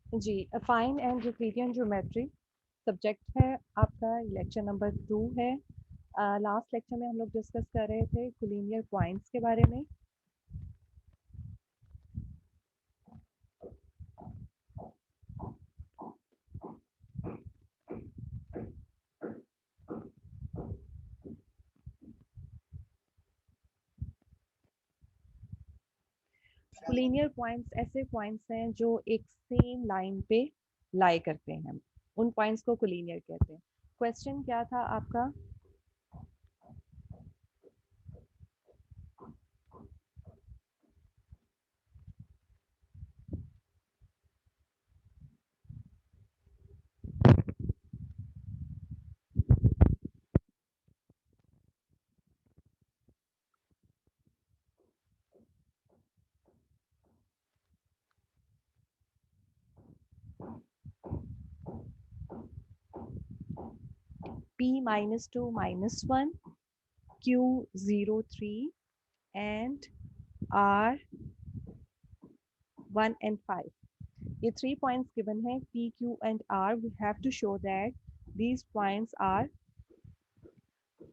Ji, fine and Euclidean geometry subject है आपका, lecture number 2 है। लास्ट लेक्चर में हम लोग डिस्कस कर रहे थे कोलिनियर पॉइंट्स के बारे में। कोलिनियर पॉइंट्स ऐसे पॉइंट्स हैं जो एक सेम लाइन पे लाई करते हैं, उन पॉइंट्स को कोलिनियर कहते हैं। क्वेश्चन क्या था आपका? P-2 - 1 Q03 and R1 and 5. ये 3 points given है P, Q and R. We have to show that these points are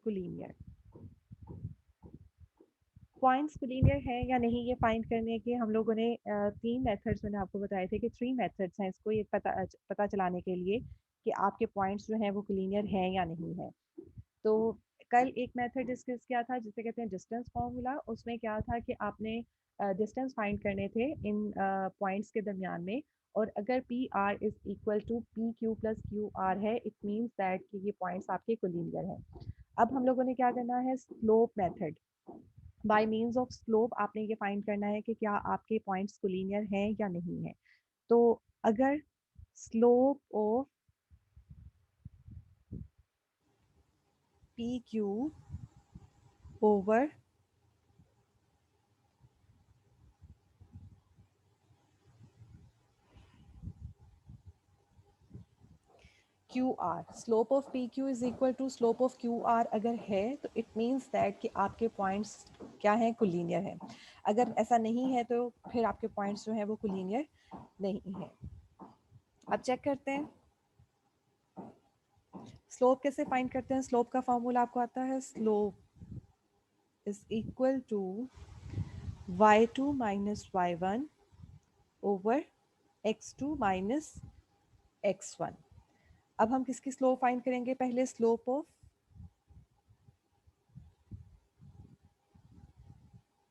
collinear. Points collinear है या नहीं ये फाइंड करने के हम लोगों ने 3 मेथड्स मैंने आपको बताए थे कि 3 मेथड्स हैं इसको ये पता चलाने के लिए कि आपके पॉइंट्स जो हैं वो कोलिनियर हैं या नहीं है। तो कल एक मेथड डिस्कस किया था जिसे कहते हैं डिस्टेंस फार्मूला। उसमें क्या था कि आपने डिस्टेंस फाइंड करने थे इन पॉइंट्स के दरमियान में, और अगर P R is equal to P Q plus Q R है, इट मीन्स दैट कि ये पॉइंट्स आपके कोलिनियर हैं। अब हम लोगों ने क्या करना है, slope method. Bye means of slope आपने ये फाइंड करना है कि क्या आपके पॉइंट्स कोलिनियर हैं या नहीं है। तो अगर slope of P Q over Q R, slope of P Q is equal to slope of Q R अगर है तो इट मीन्स दैट कि आपके पॉइंट्स क्या हैं, कोलिनियर हैं। अगर ऐसा नहीं है तो फिर आपके पॉइंट्स जो हैं वो कोलिनियर नहीं है। अब चेक करते हैं स्लोप कैसे फाइंड करते हैं। स्लोप का फॉर्मूला आपको आता है, slope is equal to y2 minus y1 over x2 minus x1। अब हम किसकी स्लोप फाइंड करेंगे? पहले slope of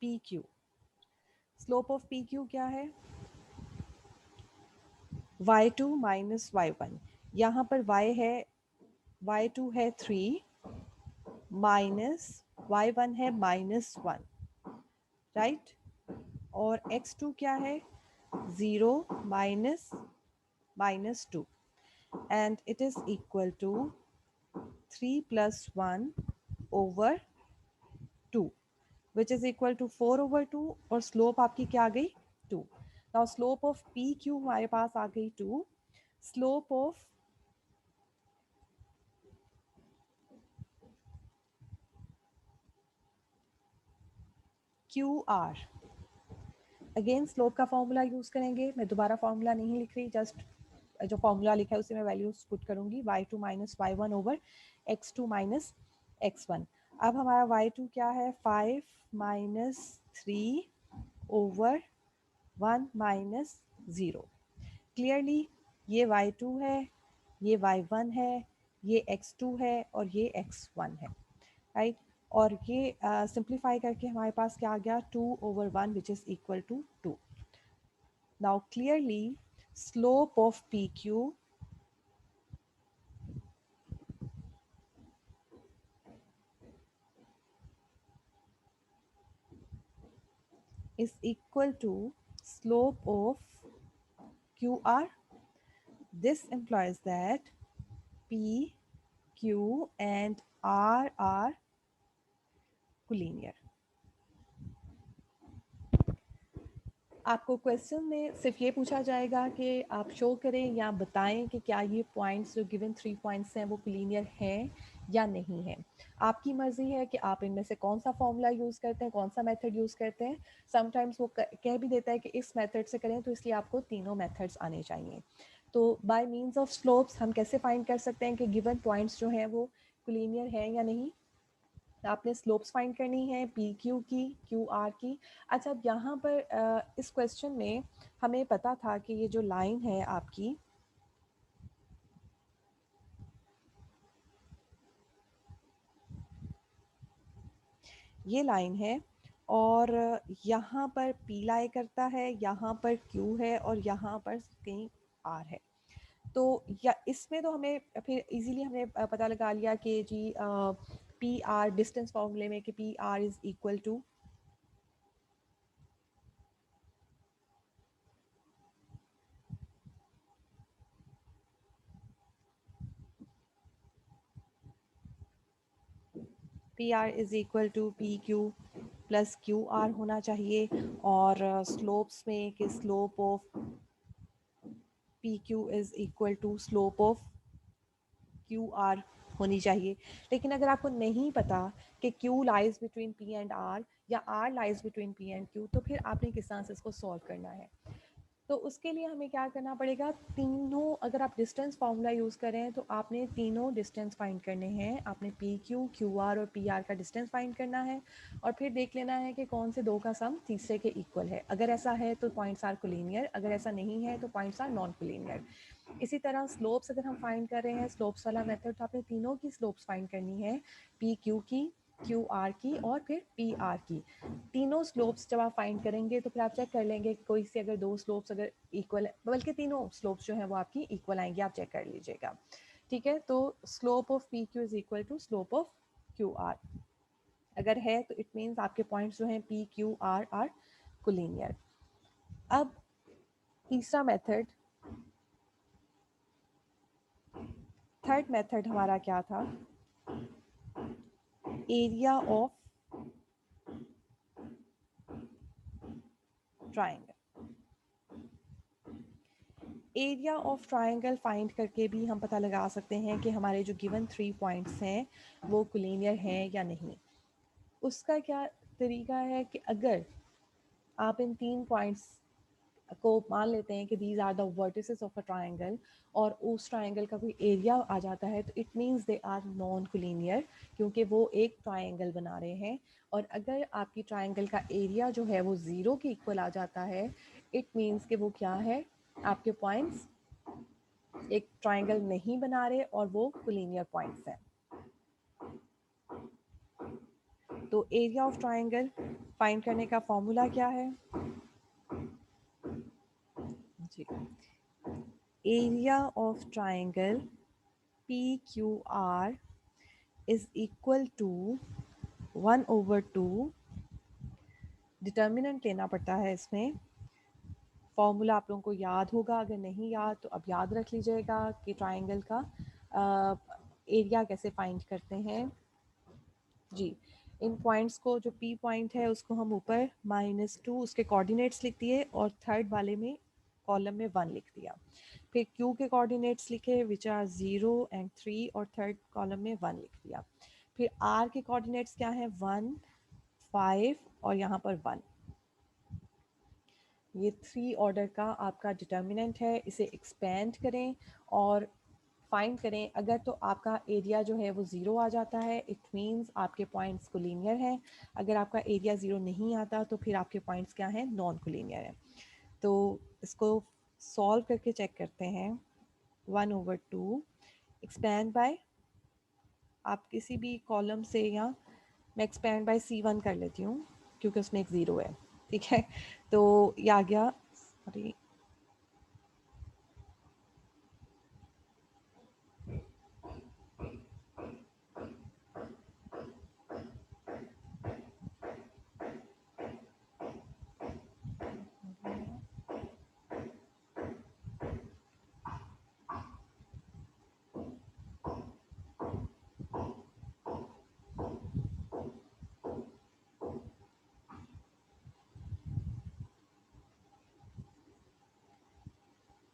P Q. Slope of P Q क्या है? y2 minus y1। यहाँ पर y है, y2 है 3 माइनस y1 है -1, राइट। और x2 क्या है? 0 minus -2, and it is equal to 3 plus 1 over 2 which is equal to 4 over 2, और स्लोप आपकी क्या आ गई? 2। Now slope of P Q हमारे पास आ गई 2। Slope of Q R, again slope का फॉर्मूला यूज करेंगे। मैं दोबारा फॉर्मूला नहीं लिख रही, जस्ट जो फॉर्मूला लिखा है उसे मैं वैल्यूज पुट करूंगी, y2 minus y1 over x2 minus x1। अब हमारा y2 क्या है? 5 माइनस 3 ओवर 1 माइनस 0। क्लियरली ये y2 है, ये y1 है, ये x2 है और ये x1 है, राइट। और ये सिंप्लीफाई करके हमारे पास क्या आ गया? 2 over 1 which is equal to 2। Now clearly slope of P Q is equal to slope of QR. This implies that P, Q and R are collinear. आपको क्वेश्चन में सिर्फ ये पूछा जाएगा कि आप शो करें या बताएं कि क्या ये पॉइंट्स जो गिवन 3 पॉइंट्स हैं वो कोलिनियर हैं या नहीं है। आपकी मर्ज़ी है कि आप इनमें से कौन सा फॉर्मूला यूज़ करते हैं, कौन सा मेथड यूज़ करते हैं। समटाइम्स वो कह भी देता है कि इस मेथड से करें, तो इसलिए आपको तीनों मेथड्स आने चाहिए। तो बाय मीन्स ऑफ स्लोप्स हम कैसे फाइंड कर सकते हैं कि गिवन पॉइंट्स जो हैं वो कोलिनियर हैं या नहीं। आपने स्लोप्स फाइंड करनी है पी क्यू की, क्यू आर की। अच्छा, अब यहाँ पर इस क्वेश्चन में हमें पता था कि ये जो लाइन है आपकी, ये लाइन है और यहाँ पर पी लाई करता है, यहाँ पर क्यू है और यहाँ पर कहीं आर है। तो या इसमें तो हमें फिर इजीली हमने पता लगा लिया कि जी पी आर डिस्टेंस फॉर्मूले में कि P R is equal to P R is equal to P Q plus Q R होना चाहिए। और स्लोप्स में कि slope of P Q is equal to slope of Q R होनी चाहिए। लेकिन अगर आपको नहीं पता कि Q lies between P and R या R lies between P and Q, तो फिर आपने किस तरह से इसको सॉल्व करना है। तो उसके लिए हमें क्या करना पड़ेगा, तीनों, अगर आप डिस्टेंस फार्मूला यूज़ करें तो आपने तीनों डिस्टेंस फाइंड करने हैं। आपने पी क्यू, क्यू आर और पी आर का डिस्टेंस फाइंड करना है और फिर देख लेना है कि कौन से दो का सम तीसरे के इक्वल है। अगर ऐसा है तो पॉइंट्स आर कोलिनियर, अगर ऐसा नहीं है तो पॉइंट्स आर नॉन कोलिनियर। इसी तरह स्लोप्स अगर हम फाइंड कर रहे हैं, स्लोप्स वाला मेथड, तो आपने तीनों की स्लोप्स फाइंड करनी है, पी क्यू की, क्यू आर की और फिर पी आर की। तीनों स्लोप्स जब आप फाइंड करेंगे तो फिर आप चेक कर लेंगे कि कोई से अगर दो स्लोप्स अगर इक्वल, बल्कि तीनों स्लोप्स जो हैं वो आपकी इक्वल आएंगी, आप चेक कर लीजिएगा। ठीक है, तो slope of P Q is equal to slope of Q R अगर है तो इट मीन्स आपके पॉइंट्स जो हैं पी क्यू आर कोलिनियर। अब तीसरा मेथड, थर्ड मेथड हमारा क्या था, area of triangle. Area of triangle find करके भी हम पता लगा सकते हैं कि हमारे जो गिवन 3 पॉइंट्स हैं वो कोलिनियर हैं या नहीं। उसका क्या तरीका है कि अगर आप इन 3 पॉइंट्स को मान लेते हैं कि these are the vertices of a triangle और उस ट्राइंगल का कोई एरिया आ जाता है, तो it means they are non collinear, क्योंकि वो एक ट्राइंगल बना रहे हैं। और अगर आपकी ट्राइंगल का एरिया जो है वो ज़ीरो के इक्वल आ जाता है, इट मीन्स कि वो क्या है, आपके पॉइंट्स एक ट्राइंगल नहीं बना रहे और वो कोलिनियर पॉइंट्स हैं। तो एरिया ऑफ ट्राइंगल फाइंड करने का फॉर्मूला क्या है जी, area of triangle P Q R is equal to 1/2, determinant लेना पड़ता है इसमें। फॉर्मूला आप लोगों को याद होगा, अगर नहीं याद तो अब याद रख लीजिएगा कि ट्राइंगल का एरिया कैसे फाइंड करते हैं जी। इन पॉइंट्स को, जो पी पॉइंट है उसको हम ऊपर -2 उसके कोऑर्डिनेट्स लिख दिए और थर्ड वाले में कॉलम में 1 लिख दिया। फिर क्यू के कोऑर्डिनेट्स लिखे विच आर 0 एंड 3 और थर्ड कॉलम में 1 लिख दिया। फिर आर के कोऑर्डिनेट्स क्या है, 1, 5 और यहाँ पर 1। ये 3 ऑर्डर का आपका डिटर्मिनेंट है। इसे एक्सपेंड करें और फाइंड करें। अगर तो आपका एरिया जो है वो ज़ीरो आ जाता है, इट मीन्स आपके पॉइंट्स कोलिनियर हैं। अगर आपका एरिया ज़ीरो नहीं आता तो फिर आपके पॉइंट्स क्या हैं, नॉन कोलिनियर हैं। तो इसको सॉल्व करके चेक करते हैं। 1/2 एक्सपैंड बाय, आप किसी भी कॉलम से, या मैं एक्सपैंड बाय C1 कर लेती हूँ क्योंकि उसमें एक ज़ीरो है। ठीक है, तो ये आ गया, सॉरी,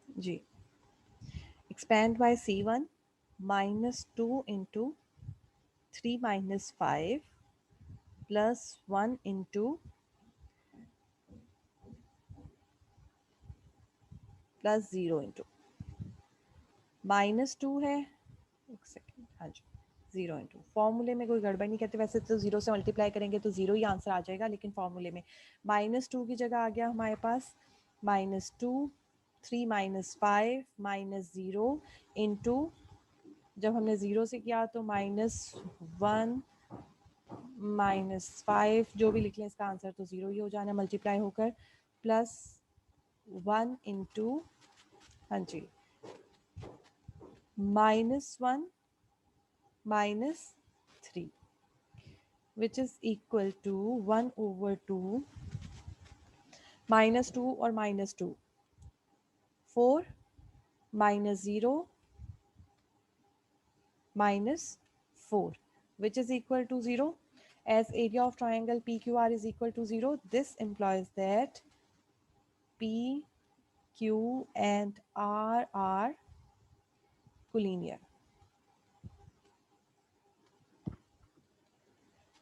जी, expand by C1 -2 into 3 minus 5 plus 1 into plus 0 into -2 है, एक सेकेंड, हाँ जी, 0 इंटू, फॉर्मूले में कोई गड़बड़ नहीं करते, वैसे तो 0 से मल्टीप्लाई करेंगे तो 0 ही आंसर आ जाएगा, लेकिन फॉर्मूले में -2 की जगह आ गया हमारे पास -2, 3 minus 5 minus 0 इंटू, जब हमने 0 से किया तो -1 -5, जो भी लिख लें इसका आंसर तो 0 ही हो जाना मल्टीप्लाई होकर, प्लस 1 इंटू, हाँ जी, -1 -3 which is equal to 1/2 -2 और -2 4 -0 -4 which is equal to 0. As area of triangle PQR is equal to 0, this implies that P, Q and R are collinear.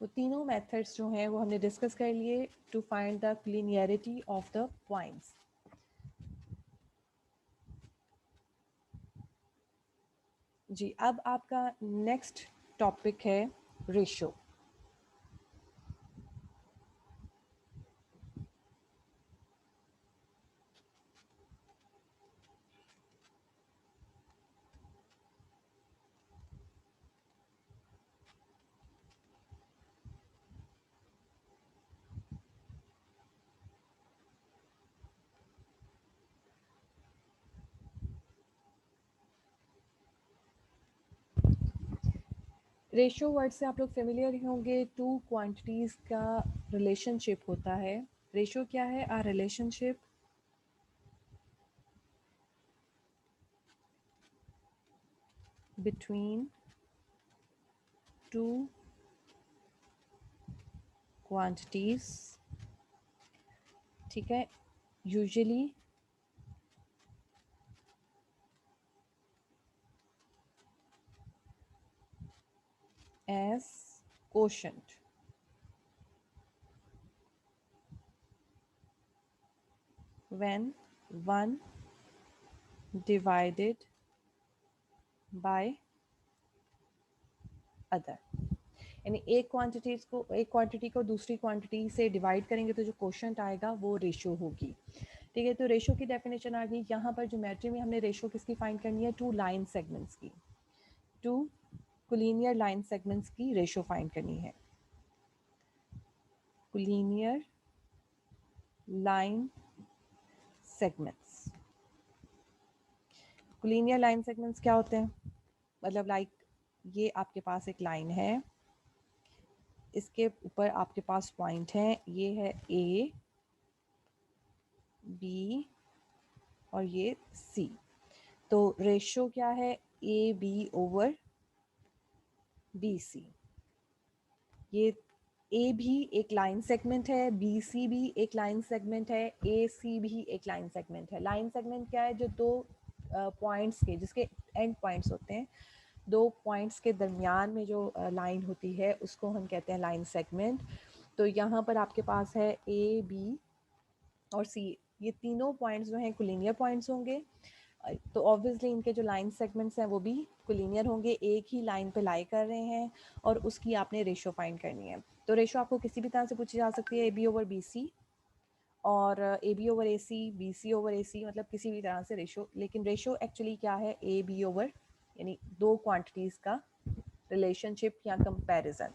वो तीनों मेथड्स जो हैं वो हमने डिस्कस कर लिए to find the collinearity of the points. जी, अब आपका नेक्स्ट टॉपिक है रेशो. रेशो वर्ड से आप लोग फेमिलियर होंगे. टू क्वांटिटीज़ का रिलेशनशिप होता है. रेशो क्या है? आ रिलेशनशिप बिटवीन टू क्वांटिटीज़, ठीक है, usually as quotient. When one divided by other, यानी एक क्वांटिटी को दूसरी क्वांटिटी से डिवाइड करेंगे तो जो क्वोशंट आएगा वो रेशो होगी. ठीक है, तो रेशो की डेफिनेशन आ गई. यहाँ पर ज्योमेट्री में हमने रेशो किसकी फाइंड करनी है? टू लाइन सेगमेंट्स की, टू कोलिनियर लाइन सेगमेंट्स की रेशो फाइंड करनी है. Collinear line segments. Collinear line segments क्या होते हैं? मतलब लाइक ये आपके पास एक लाइन है, इसके ऊपर आपके पास पॉइंट हैं, ये है ए, बी और ये सी. तो रेशो क्या है? A B over B C. ये ए भी एक लाइन सेगमेंट है, बी सी भी एक लाइन सेगमेंट है, ए सी भी एक लाइन सेगमेंट है. लाइन सेगमेंट क्या है? जो दो पॉइंट्स के, जिसके एंड पॉइंट्स होते हैं, दो पॉइंट्स के दरमियान में जो लाइन होती है उसको हम कहते हैं लाइन सेगमेंट. तो यहाँ पर आपके पास है ए, बी और सी. ये तीनों पॉइंट्स जो हैं कोलिनियर पॉइंट्स होंगे. तो ऑब्वियसली इनके जो लाइन सेगमेंट्स हैं वो भी कोलिनियर होंगे, एक ही लाइन पे लाई कर रहे हैं और उसकी आपने रेशो फाइंड करनी है. तो रेशो आपको किसी भी तरह से पूछी जा सकती है, A B over B C और A B over A C, B C over A C, मतलब किसी भी तरह से रेशो. लेकिन रेशो एक्चुअली क्या है? ए बी ओवर, यानी दो क्वांटिटीज़ का रिलेशनशिप या कंपैरिजन.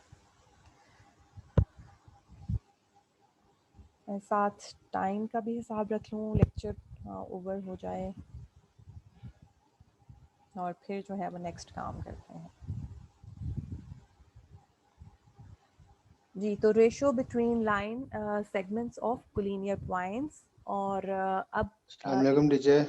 साथ टाइम का भी हिसाब रख लूँ, लेक्चर ओवर हो जाए और फिर जो है वो नेक्स्ट काम करते हैं. जी, तो ratio between line segments of collinear points. और अब टीचर.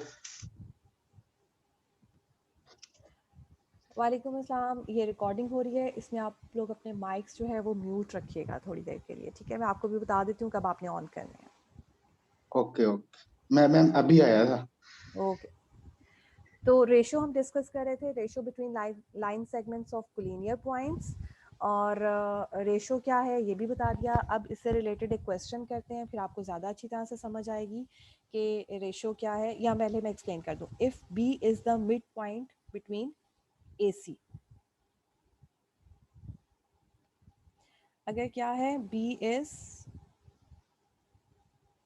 वालेकुम अस्सलाम. ये रिकॉर्डिंग हो रही है, इसमें आप लोग अपने माइक्स जो है वो म्यूट रखिएगा थोड़ी देर के लिए. ठीक है, मैं आपको भी बता देती हूँ कब आपने ऑन करने हैं. ओके ओके, मैम अभी आया था. ओके, तो रेशो हम डिस्कस कर रहे थे, ratio between line segments of collinear points. और रेशो क्या है ये भी बता दिया। अब इससे रिलेटेड एक क्वेश्चन करते हैं, फिर आपको ज़्यादा अच्छी तरह से समझ आएगी कि रेशो क्या है। या पहले मैं एक्सप्लेन कर दूँ। If B is the mid point between A C, अगर क्या है B is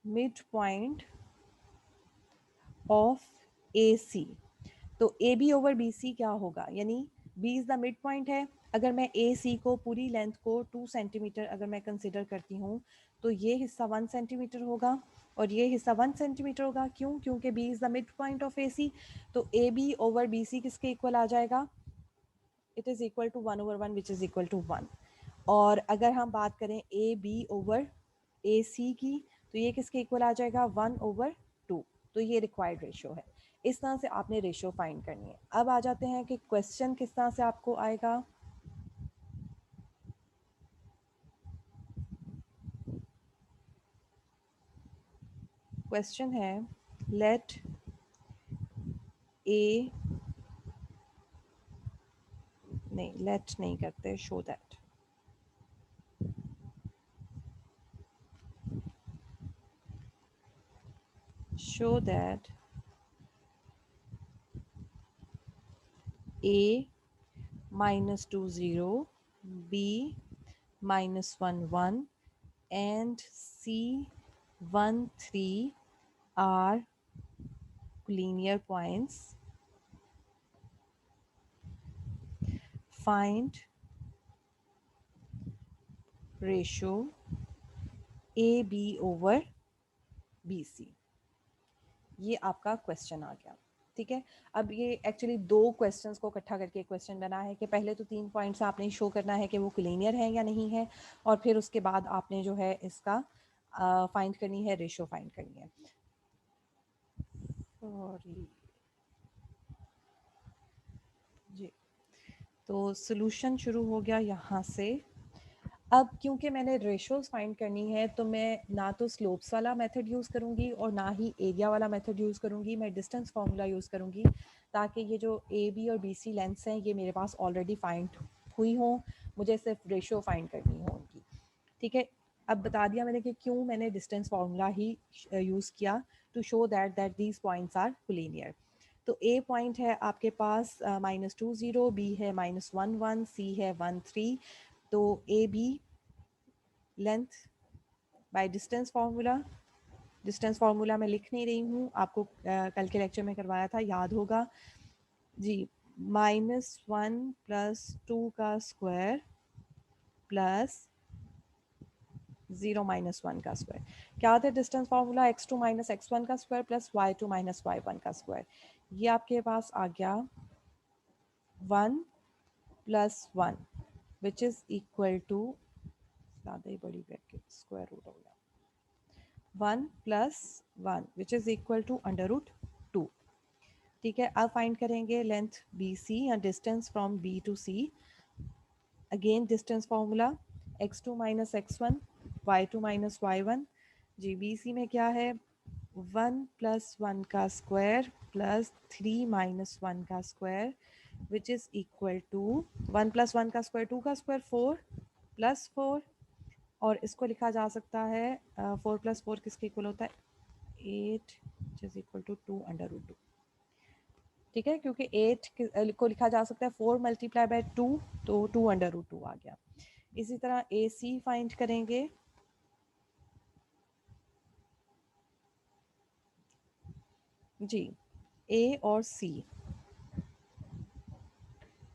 mid point of A C, तो A B over B C क्या होगा, यानी B is the mid point है। अगर मैं ए सी को पूरी लेंथ को 2 सेंटीमीटर अगर मैं कंसिडर करती हूँ, तो ये हिस्सा 1 सेंटीमीटर होगा और ये हिस्सा 1 सेंटीमीटर होगा। क्यों? क्योंकि B is the mid point of A C, तो A B over B C किसके इक्वल आ जाएगा, it is equal to 1/1 which is equal to 1। और अगर हम बात करें ए बी ओवर ए सी की, तो ये किसके इक्वल आ जाएगा, 1/2। तो ये रिक्वायर्ड रेशो है। इस तरह से आपने रेशो फाइंड करनी है। अब आ जाते हैं कि क्वेश्चन किस तरह से आपको आएगा। क्वेश्चन है लेट ए, नहीं लेट नहीं करते, show that. Show that a minus 2 0, b minus 1 1 and c 1 3 are linear points. Find ratio A B over B C. ये आपका क्वेश्चन आ गया। ठीक है, अब ये एक्चुअली दो क्वेश्चंस को इकट्ठा करके क्वेश्चन बना है कि पहले तो 3 पॉइंट्स आपने शो करना है कि वो क्लीनियर है या नहीं है, और फिर उसके बाद आपने जो है इसका फाइंड करनी है, रेशो फाइंड करनी है। सॉरी जी, तो सोल्यूशन शुरू हो गया यहाँ से। अब क्योंकि मैंने रेशोज़ फाइंड करनी है, तो मैं ना तो स्लोप्स वाला मेथड यूज़ करूँगी और ना ही एरिया वाला मेथड यूज़ करूँगी। मैं डिस्टेंस फार्मूला यूज़ करूँगी, ताकि ये जो ए बी और बी सी लेंथ्स हैं ये मेरे पास ऑलरेडी फाइंड हुई हों, मुझे सिर्फ रेशो फाइंड करनी हो उनकी। ठीक है, अब बता दिया मैंने कि क्यों मैंने डिस्टेंस फार्मूला ही यूज़ किया, to show that these points are collinear. तो ए पॉइंट है आपके पास -2 0, बी है -1 1, सी है 1 3। तो A B length by distance formula, distance formula मैं लिख नहीं रही हूँ, आपको कल के लेक्चर में करवाया था, याद होगा जी। -1 + 2 का स्क्वायर प्लस 0 - 1 का स्क्वायर। क्या होता है डिस्टेंस फार्मूला, x2 - x1 का स्क्वायर प्लस y2 - y1 का स्क्वायर। ये आपके पास आ गया 1 + 1 विच इज़ इक्वल टू, ज़्यादा ही बड़ी ब्रैकेट, स्क्वायर रूट हो गया, 1 + 1 विच इज़ इक्वल टू √2। ठीक है, अब फाइंड करेंगे लेंथ बी सी या distance from B to C. Again distance formula, x2 - x1, y2 - y1। जी, बी सी में क्या है, 1 + 1 का स्क्वायर प्लस 3 - 1 का square which is equal to 1 + 1 का स्क्वायर, 2 का स्क्वायर 4 + 4, और इसको लिखा जा सकता है 4 + 4 किसके इक्वल होता है, 8 विच इज़ इक्वल टू 2/2। ठीक है, क्योंकि 8 को लिखा जा सकता है 4 × 2, तो 2/2 आ गया। इसी तरह ए सी फाइंड करेंगे। जी, ए और सी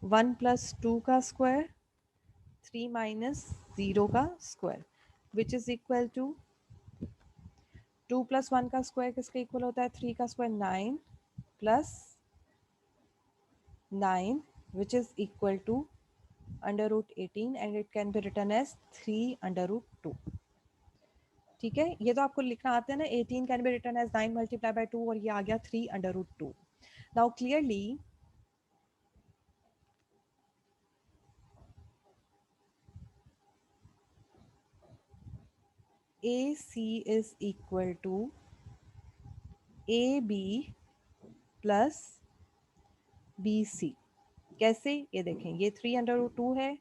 1 + 2 का स्क्वायर, 3 - 0 का square which is equal to 2 + 1 का स्क्वायर किसके इक्वल होता है, 3 का square 9 + 9 which is equal to √18 and it can be written as 3/2। ठीक है, ये तो आपको लिखना आता है ना, 18 कैन बी रिटन एज 9 × 2 और ये आ गया 3/2। Now clearly A C is equal to A B plus B C. कैसे, ये देखें, ये 3/2 है,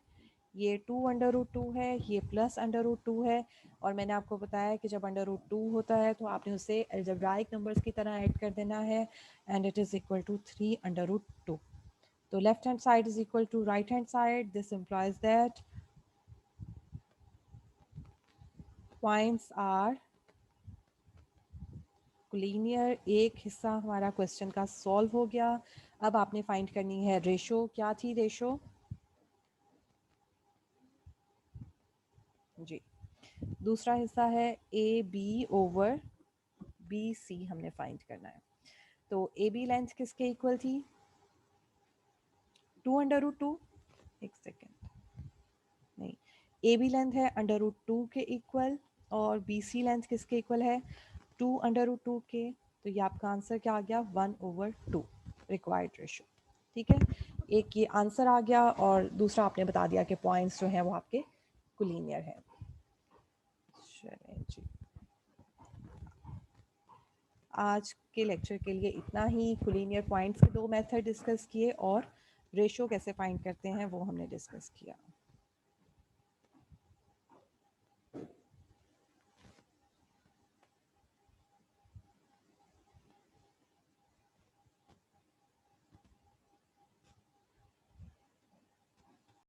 ये 2√2 है, ये +√2 है, और मैंने आपको बताया कि जब √2 होता है तो आपने उसे अलजेब्राइक नंबर्स की तरह ऐड कर देना है, and it is equal to 3√2. तो left hand side is equal to right hand side. This implies that points are collinear. एक हिस्सा हमारा क्वेश्चन का सॉल्व हो गया. अब आपने फाइंड करनी है रेशो. क्या थी रेशो? जी, दूसरा हिस्सा है A B over B C, हमने फाइंड करना है. तो ए बी लेंथ किसके इक्वल थी? 2√2. एक सेकेंड, नहीं, ए बी लेंथ है √2 के इक्वल, और बी सी लेंथ किसके इक्वल है? 2√2 के. तो ये आपका आंसर क्या आ गया? 1/2 रिक्वायर्ड रेशो. ठीक है, एक ये आंसर आ गया, और दूसरा आपने बता दिया कि पॉइंट्स जो हैं वो आपके कोलिनियर हैं. चलें जी, आज के लेक्चर के लिए इतना ही. कोलिनियर पॉइंट्स के 2 मेथड डिस्कस किए, और रेशो कैसे फाइंड करते हैं वो हमने डिस्कस किया.